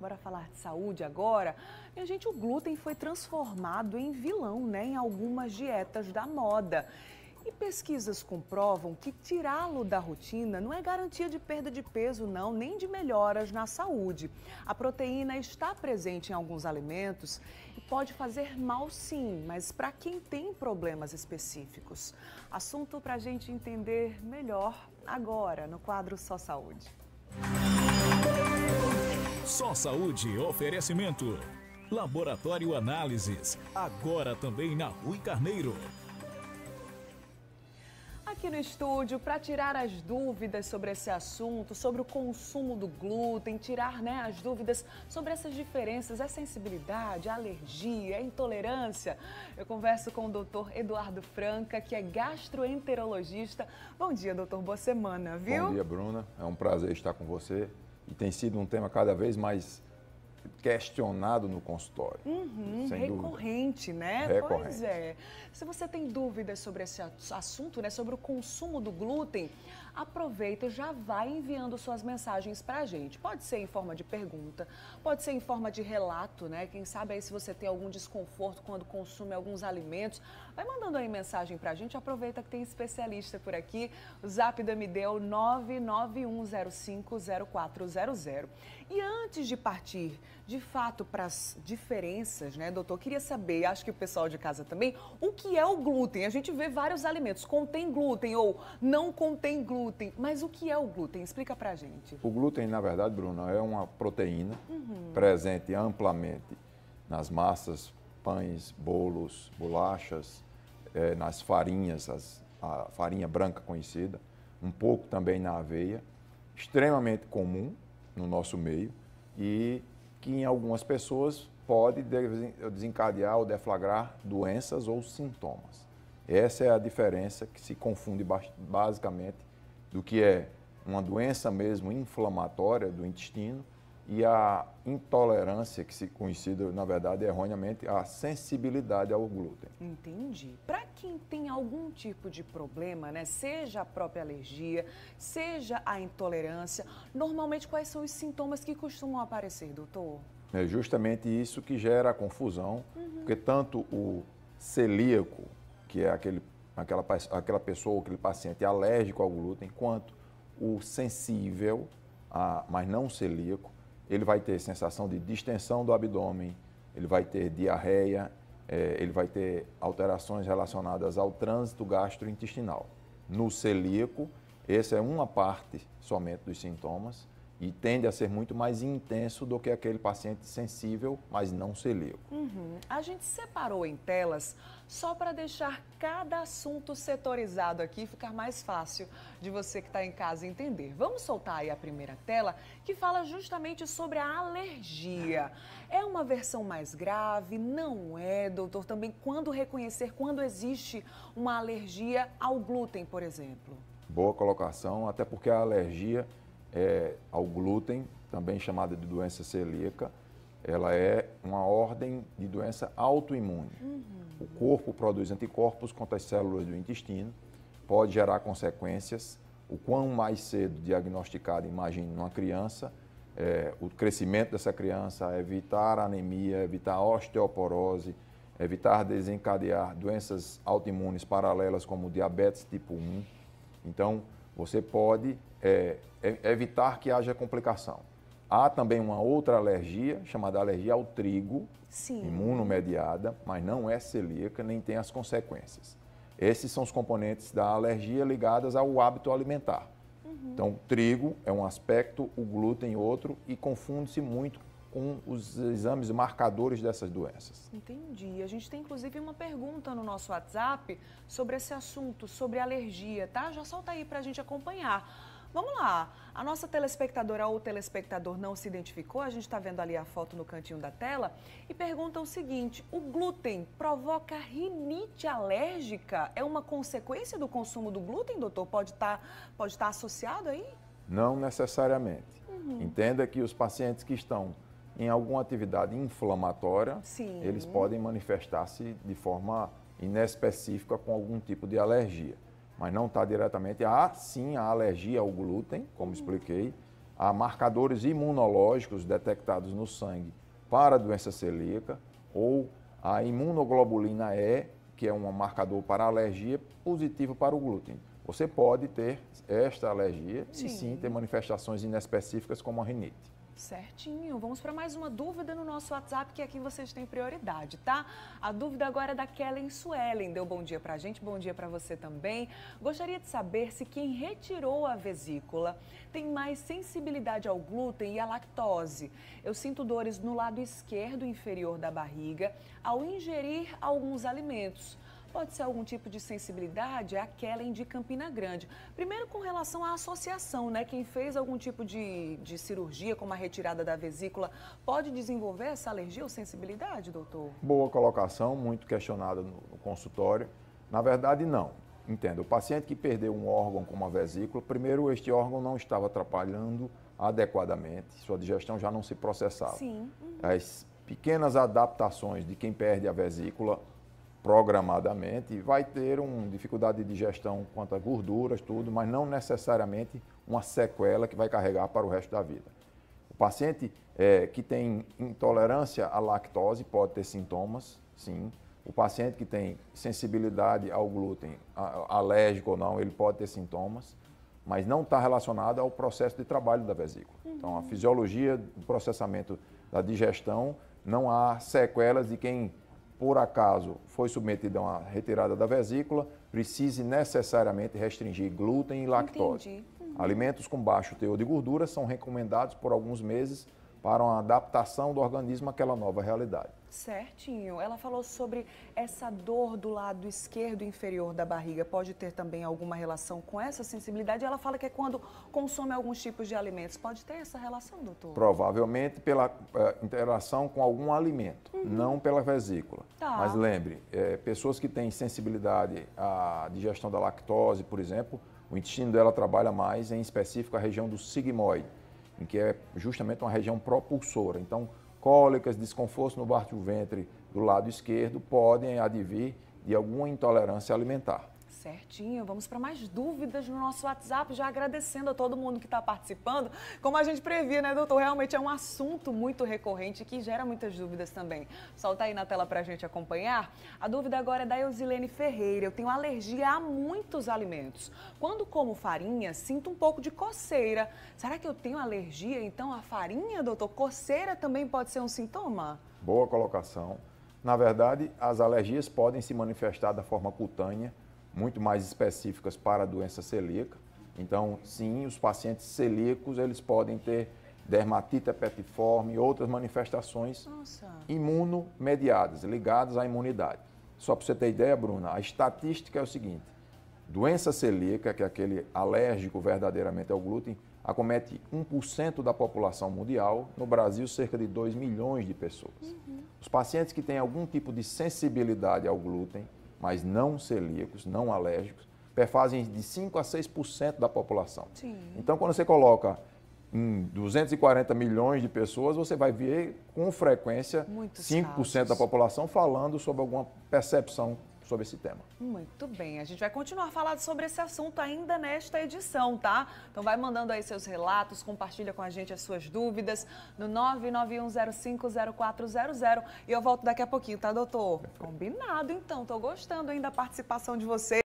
Bora falar de saúde agora? Minha gente, o glúten foi transformado em vilão, né, em algumas dietas da moda. E pesquisas comprovam que tirá-lo da rotina não é garantia de perda de peso, não, nem de melhoras na saúde. A proteína está presente em alguns alimentos e pode fazer mal, sim, mas para quem tem problemas específicos. Assunto para a gente entender melhor agora no quadro Só Saúde. Só Saúde, oferecimento. Laboratório Análises, agora também na Rui Carneiro. Aqui no estúdio, para tirar as dúvidas sobre esse assunto, sobre o consumo do glúten, tirar, as dúvidas sobre essas diferenças, a sensibilidade, a alergia, a intolerância, eu converso com o Dr. Eduardo Franca, que é gastroenterologista. Bom dia, doutor, boa semana, viu? Bom dia, Bruna. É um prazer estar com você. E tem sido um tema cada vez mais questionado no consultório. Sem recorrente, dúvida. Né? Recorrente. Pois é. Se você tem dúvidas sobre esse assunto, sobre o consumo do glúten, aproveita e já vai enviando suas mensagens para a gente. Pode ser em forma de pergunta, pode ser em forma de relato, Quem sabe aí se você tem algum desconforto quando consome alguns alimentos, vai mandando aí mensagem para a gente. Aproveita que tem especialista por aqui. O zap da MD é o 991050400. E antes de partir, de fato, para as diferenças, doutor, queria saber, acho que o pessoal de casa também, o que é o glúten? A gente vê vários alimentos, contém glúten ou não contém glúten, mas o que é o glúten? Explica pra gente. O glúten, na verdade, Bruna, é uma proteína presente amplamente nas massas, pães, bolos, bolachas, nas farinhas, a farinha branca conhecida, um pouco também na aveia, extremamente comum no nosso meio e que em algumas pessoas pode desencadear ou deflagrar doenças ou sintomas. Essa é a diferença que se confunde basicamente do que é uma doença mesmo inflamatória do intestino e a intolerância, que se conhecida, na verdade, erroneamente, a sensibilidade ao glúten. Entendi. Para quem tem algum tipo de problema, seja a própria alergia, seja a intolerância, normalmente quais são os sintomas que costumam aparecer, doutor? É justamente isso que gera a confusão, porque tanto o celíaco, que é aquela pessoa, aquele paciente alérgico ao glúten, quanto o sensível, mas não celíaco, ele vai ter sensação de distensão do abdômen, ele vai ter diarreia, ele vai ter alterações relacionadas ao trânsito gastrointestinal. No celíaco, essa é uma parte somente dos sintomas e tende a ser muito mais intenso do que aquele paciente sensível, mas não celíaco. A gente separou em telas só para deixar cada assunto setorizado aqui, ficar mais fácil de você que está em casa entender. Vamos soltar aí a primeira tela, que fala justamente sobre a alergia. É uma versão mais grave? Não é, doutor? Também quando reconhecer, quando existe uma alergia ao glúten, por exemplo? Boa colocação, até porque a alergia ao glúten, também chamada de doença celíaca, ela é uma ordem de doença autoimune. O corpo produz anticorpos contra as células do intestino, pode gerar consequências. O quão mais cedo diagnosticado, imagine, numa criança, o crescimento dessa criança, evitar anemia, evitar osteoporose, evitar desencadear doenças autoimunes paralelas como diabetes tipo 1. Então, você pode evitar que haja complicação. Há também uma outra alergia, chamada alergia ao trigo, imunomediada, mas não é celíaca, nem tem as consequências. Esses são os componentes da alergia ligadas ao hábito alimentar. Então, trigo é um aspecto, o glúten outro, e confunde-se muito com os exames marcadores dessas doenças. Entendi. A gente tem inclusive uma pergunta no nosso WhatsApp sobre esse assunto, sobre alergia, tá? Já solta aí pra gente acompanhar. Vamos lá, a nossa telespectadora ou telespectador não se identificou, a gente está vendo ali a foto no cantinho da tela e pergunta o seguinte: o glúten provoca rinite alérgica? É uma consequência do consumo do glúten, doutor? Pode estar associado aí? Não necessariamente. Entenda que os pacientes que estão em alguma atividade inflamatória, eles podem manifestar-se de forma inespecífica com algum tipo de alergia. Mas não está diretamente. Há sim a alergia ao glúten, como expliquei, há marcadores imunológicos detectados no sangue para a doença celíaca, ou a imunoglobulina E, que é um marcador para alergia, positivo para o glúten. Você pode ter esta alergia e sim ter manifestações inespecíficas como a rinite. Certinho. Vamos para mais uma dúvida no nosso WhatsApp, que aqui vocês têm prioridade, tá? A dúvida agora é da Kellen Suelen. Deu bom dia pra gente, bom dia para você também. Gostaria de saber se quem retirou a vesícula tem mais sensibilidade ao glúten e à lactose. Eu sinto dores no lado esquerdo inferior da barriga ao ingerir alguns alimentos. Pode ser algum tipo de sensibilidade? É a Kellen de Campina Grande. Primeiro, com relação à associação, né? Quem fez algum tipo de cirurgia, como a retirada da vesícula, pode desenvolver essa alergia ou sensibilidade, doutor? Boa colocação, muito questionada no consultório. Na verdade, não. Entenda, o paciente que perdeu um órgão como a vesícula, primeiro, este órgão não estava atrapalhando adequadamente, sua digestão já não se processava. Sim. As pequenas adaptações de quem perde a vesícula programadamente vai ter uma dificuldade de digestão quanto a gorduras, tudo, mas não necessariamente uma sequela que vai carregar para o resto da vida. O paciente que tem intolerância à lactose pode ter sintomas, sim. O paciente que tem sensibilidade ao glúten, alérgico ou não, ele pode ter sintomas, mas não está relacionado ao processo de trabalho da vesícula. Então, a fisiologia do processamento da digestão, não há sequelas de quem por acaso foi submetido a uma retirada da vesícula, precise necessariamente restringir glúten e lactose. Alimentos com baixo teor de gordura são recomendados por alguns meses para uma adaptação do organismo àquela nova realidade. Certinho. Ela falou sobre essa dor do lado esquerdo inferior da barriga. Pode ter também alguma relação com essa sensibilidade? Ela fala que é quando consome alguns tipos de alimentos. Pode ter essa relação, doutor? Provavelmente pela interação com algum alimento, não pela vesícula. Tá. Mas lembre, pessoas que têm sensibilidade à digestão da lactose, por exemplo, o intestino dela trabalha mais, em específico a região do sigmoide, em que é justamente uma região propulsora. Então, cólicas, desconforto no baixo ventre do lado esquerdo podem advir de alguma intolerância alimentar. Certinho, vamos para mais dúvidas no nosso WhatsApp, já agradecendo a todo mundo que está participando. Como a gente previa, né, doutor? Realmente é um assunto muito recorrente que gera muitas dúvidas também. Solta aí na tela para a gente acompanhar. A dúvida agora é da Eusilene Ferreira. Eu tenho alergia a muitos alimentos. Quando como farinha, sinto um pouco de coceira. Será que eu tenho alergia, então, à farinha, doutor? Coceira também pode ser um sintoma? Boa colocação. Na verdade, as alergias podem se manifestar da forma cutânea, muito mais específicas para a doença celíaca. Então, sim, os pacientes celíacos, eles podem ter dermatite herpetiforme e outras manifestações imunomediadas, ligadas à imunidade. Só para você ter ideia, Bruna, a estatística é o seguinte: doença celíaca, que é aquele alérgico verdadeiramente ao glúten, acomete 1% da população mundial, no Brasil cerca de 2 milhões de pessoas. Os pacientes que têm algum tipo de sensibilidade ao glúten, mas não celíacos, não alérgicos, perfazem de 5 a 6% da população. Sim. Então, quando você coloca em 240 milhões de pessoas, você vai ver com frequência muitos 5% casos da população falando sobre alguma percepção sobre esse tema. Muito bem, a gente vai continuar falando sobre esse assunto ainda nesta edição, tá? Então vai mandando aí seus relatos, compartilha com a gente as suas dúvidas no 991050400 e eu volto daqui a pouquinho, tá, doutor? Combinado, então, tô gostando ainda da participação de você.